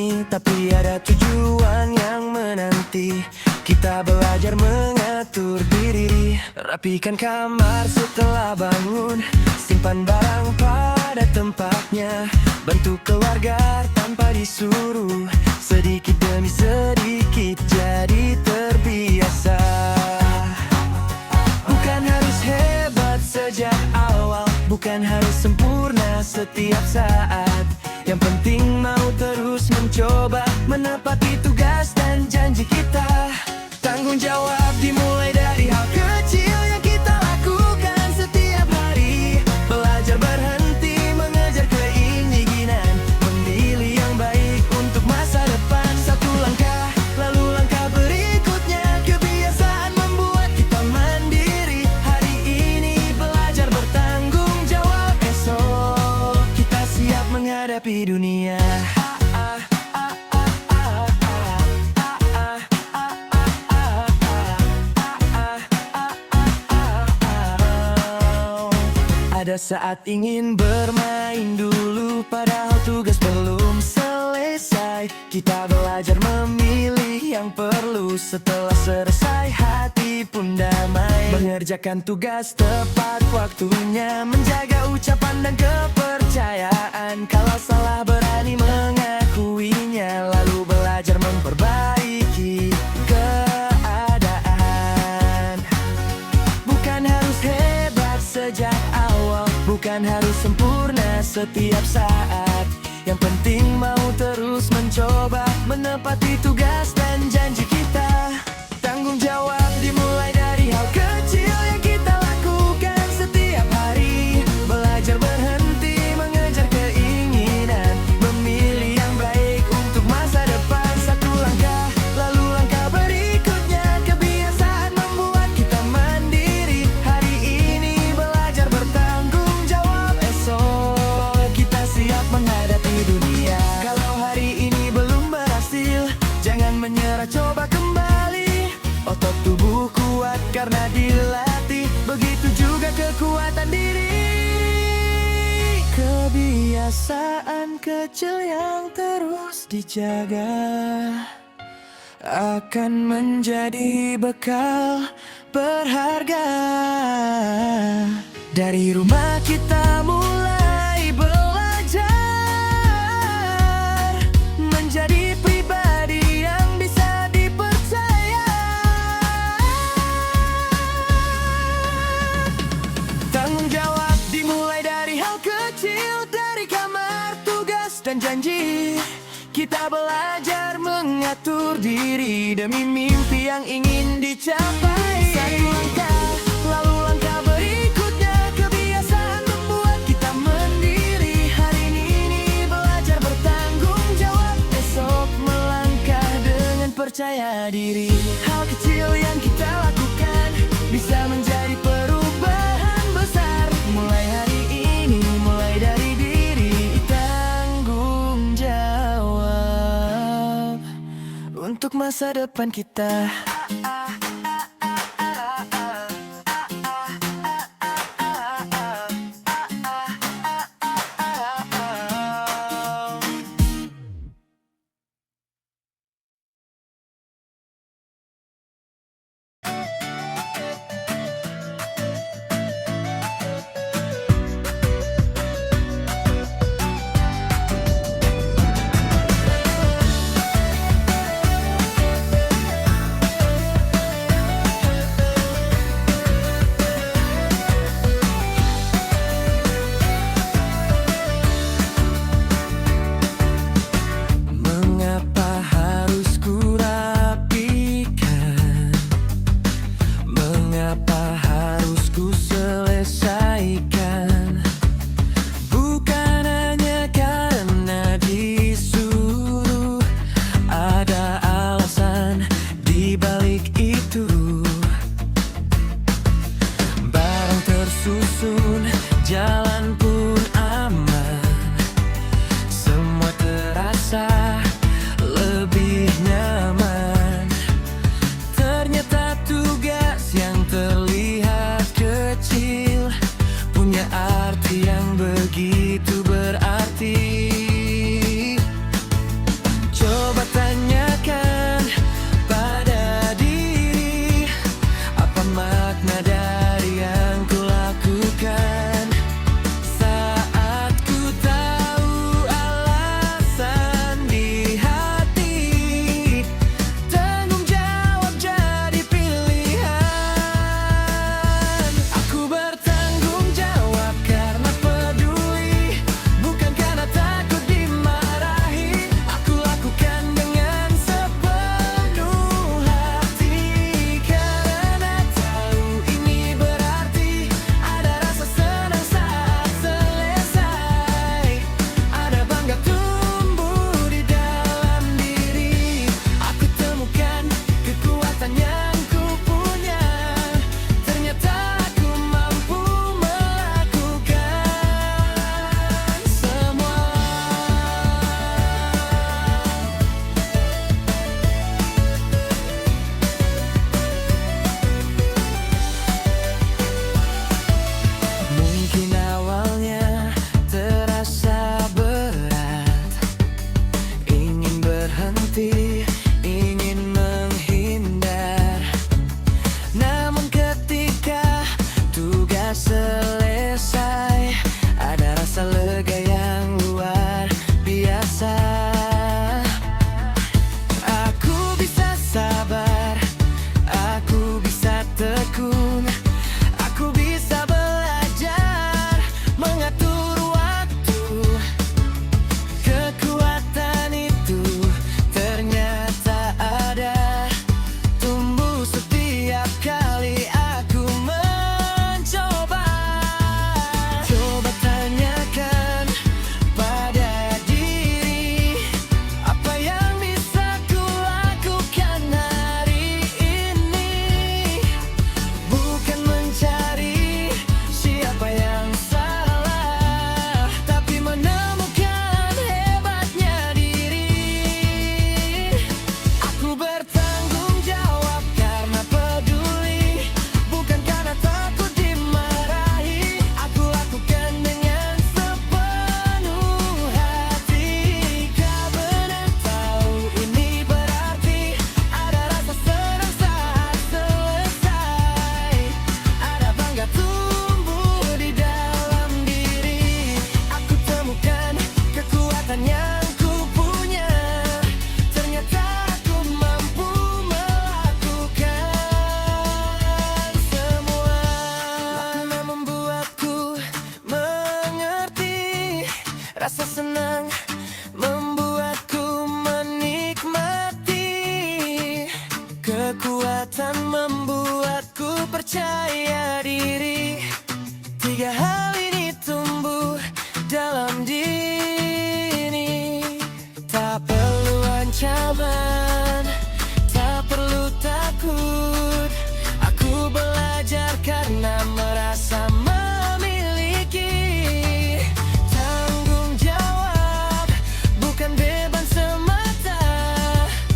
ini, tapi ada tujuan yang menanti. Kita belajar mengatur diri, rapikan kamar setelah bangun, simpan barang pada tempatnya, bantu keluarga tanpa disuruh, sedikit demi sedikit jadi terbiasa. Bukan harus hebat sejak awal, bukan harus sempurna setiap saat. Yang penting mau terus mencoba, menepati tugas dan janji kita. Tanggung jawab dimulai dari hal kecil yang kita lakukan setiap hari. Belajar berhenti mengejar keinginan, memilih yang baik untuk masa depan. Satu langkah, lalu langkah berikutnya. Kebiasaan membuat kita mandiri. Hari ini belajar bertanggung jawab, esok kita siap menghadapi dunia. Ada saat ingin bermain dulu, padahal tugas belum selesai. Kita belajar memilih yang perlu, setelah selesai hati pun damai. Mengerjakan tugas tepat waktunya, menjaga ucapan dan kepercayaan. Kalau salah berani mengakuinya, lalu belajar memperbaiki keadaan. Bukan harus hebat sejak awal, bukan harus sempurna setiap saat. Yang penting mau terus mencoba, menepati tugas dan janji kita. Tanggung jawab dimulai dari hal kecil yang kita lakukan setiap hari. Belajar berhenti mengejar keinginan, memilih yang baik untuk masa depan. Satu langkah, lalu langkah berikutnya. Kebiasaan membuat kita mandiri. Hari ini belajar bertanggung jawab, esok kita siap menghadapi dunia. Kalau hari ini belum berhasil, jangan menyerah, coba kembali. Otot tubuh kuat karena dilatih, begitu juga kekuatan diri. Kebiasaan kecil yang terus dijaga akan menjadi bekal berharga. Dari rumah kita mulai belajar menjadi pribadi yang bisa dipercaya. Tanggung jawab dimulai dari hal kecil, dari kamar, tugas dan janji. Kita belajar mengatur diri demi mimpi yang ingin dicapai. Satu langkah, lalu langkah berikutnya. Kebiasaan membuat kita mandiri. Hari ini belajar bertanggung jawab, esok melangkah dengan percaya diri. Hal kecil yang kita lakukan bisa menjadi perubahan besar. Mulai hari ini, mulai dari diri. Tanggung jawab untuk masa depan kita. berhenti, ingin menghindar. Namun ketika tugas selesai, ada rasa lega yang luar biasa. Aku bisa sabar, aku bisa tekun, aku bisa belajar mengatur waktu. Kekuatan itu ternyata ada, tumbuh setiap kali aku mencoba. Coba tanyakan pada diri, apa yang bisa ku lakukan hari ini. Bukan mencari siapa yang salah, tapi menemukan hebatnya diri. Aku bertanggung jawab karena peduli, bukan karena takut dimarahi. Aku lakukan dengan sepenuh hati. Kau benar tahu ini berarti ada rasa senang saat selesai, ada bangga tumbuh di dalam diri. Aku temukan kekuatan yang ku punya, ternyata aku mampu melakukan semua. Makna membuatku mengerti, rasa senang membuatku menikmati. Kekuatan membuatku percaya diri. Tiga hal ini tumbuh dalam diri. Tak perlu ancaman, tak perlu takut. Aku belajar karena merasa memiliki tanggung jawab. Bukan beban semata,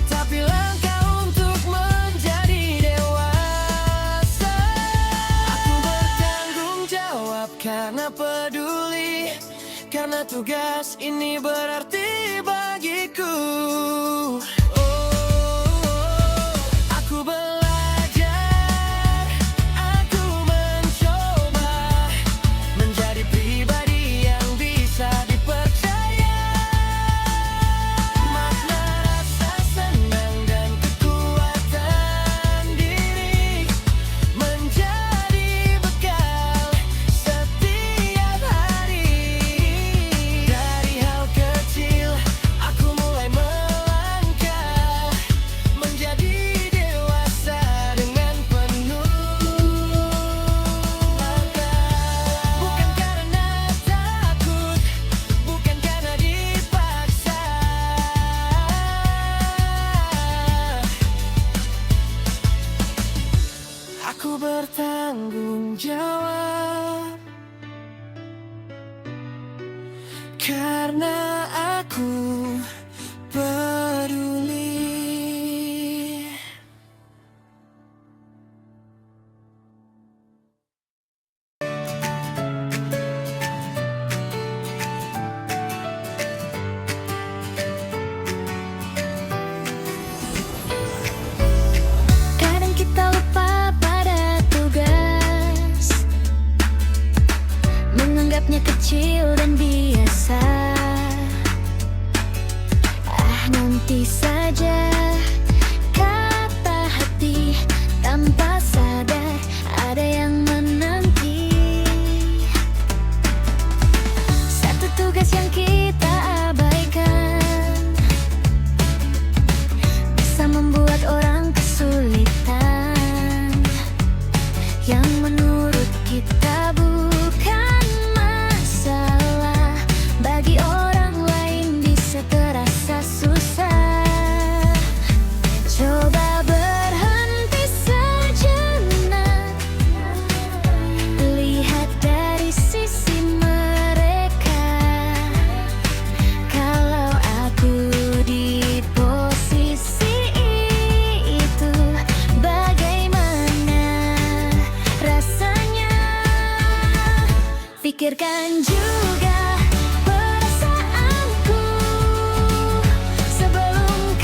tapi langkah untuk menjadi dewasa. Aku bertanggung jawab karena peduli, karena tugas ini berarti bagiku. Aku belajar, aku mencoba menjadi pribadi yang bisa dipercaya. Makna rasa senang dan kekuatan diri menjadi bekal setiap hari. Dari hal kecil aku mulai melangkah menjadi dewasa dengan penuh langkah. Bukan karena takut, bukan karena dipaksa. Aku bertanggung jawab karena aku peduli. Kadang kita lupa pada tugas, menganggapnya kecil dan biasa. Nanti saja kata hati, tanpa sadar ada yang menanti. Satu tugas yang kita abaikan bisa membuat orang kesulitan, yang menurut kita bukan masalah, bagi orang lain bisa terasa susah. Coba berhenti sejenak, lihat dari sisi mereka. Kalau aku di posisi itu, bagaimana rasanya? Pikirkan juga perasaanku sebelum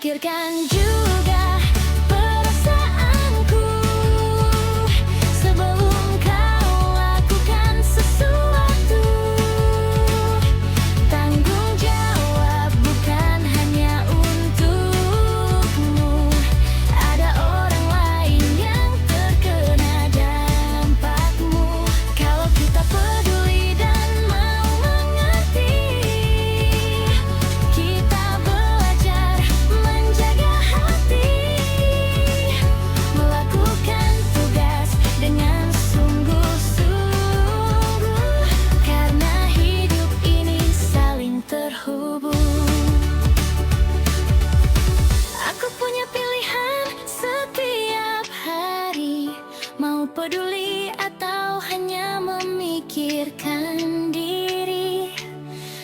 Pikirkan juga perasaanku sebelum kau lakukan sesuatu. Tanggung jawab bukan hanya untukmu. Ada orang lain yang terkena dampakmu. Kalau kita peduli dan mau mengerti, kita belajar menjaga hati, melakukan tugas dengan sungguh-sungguh, karena hidup ini saling terhubung. Aku punya pilihan setiap hari, mau peduli atau hanya memikirkan diri.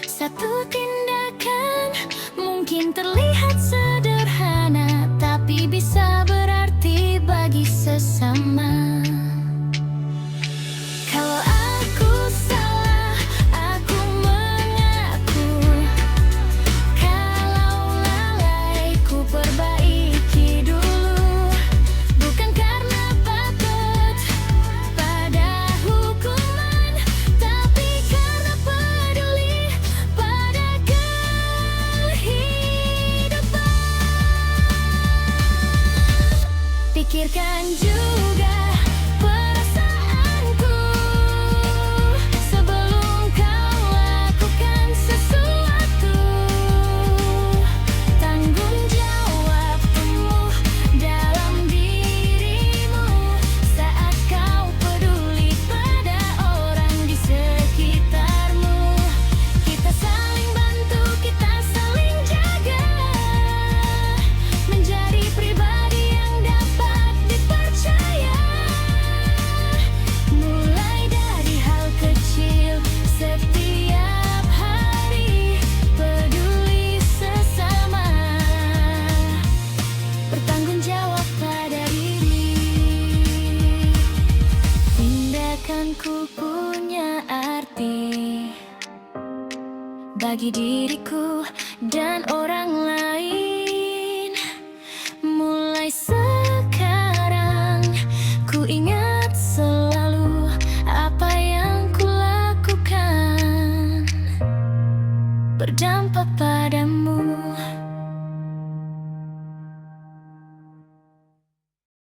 Satu tindakan mungkin terlihat sederhana, tapi bisa berarti bagi sesama. Kalau aku salah, aku mengaku. Kalau lalai, ku perbaiki dulu. Bukan karena patut pada hukuman, tapi karena peduli pada kehidupan. Pikirkan juga perasaanku sebelum kau lakukan sesuatu. Tanggung jawab penuh dalam dirimu saat kau peduli pada orang di sekitarmu. Kita saling bantu, kita saling jaga, menjadi pribadi yang dapat dipercaya. Mulai dari hal kecil setiap hari, peduli sesama, bertanggung jawab pada diri. Tindakanku punya arti bagi diriku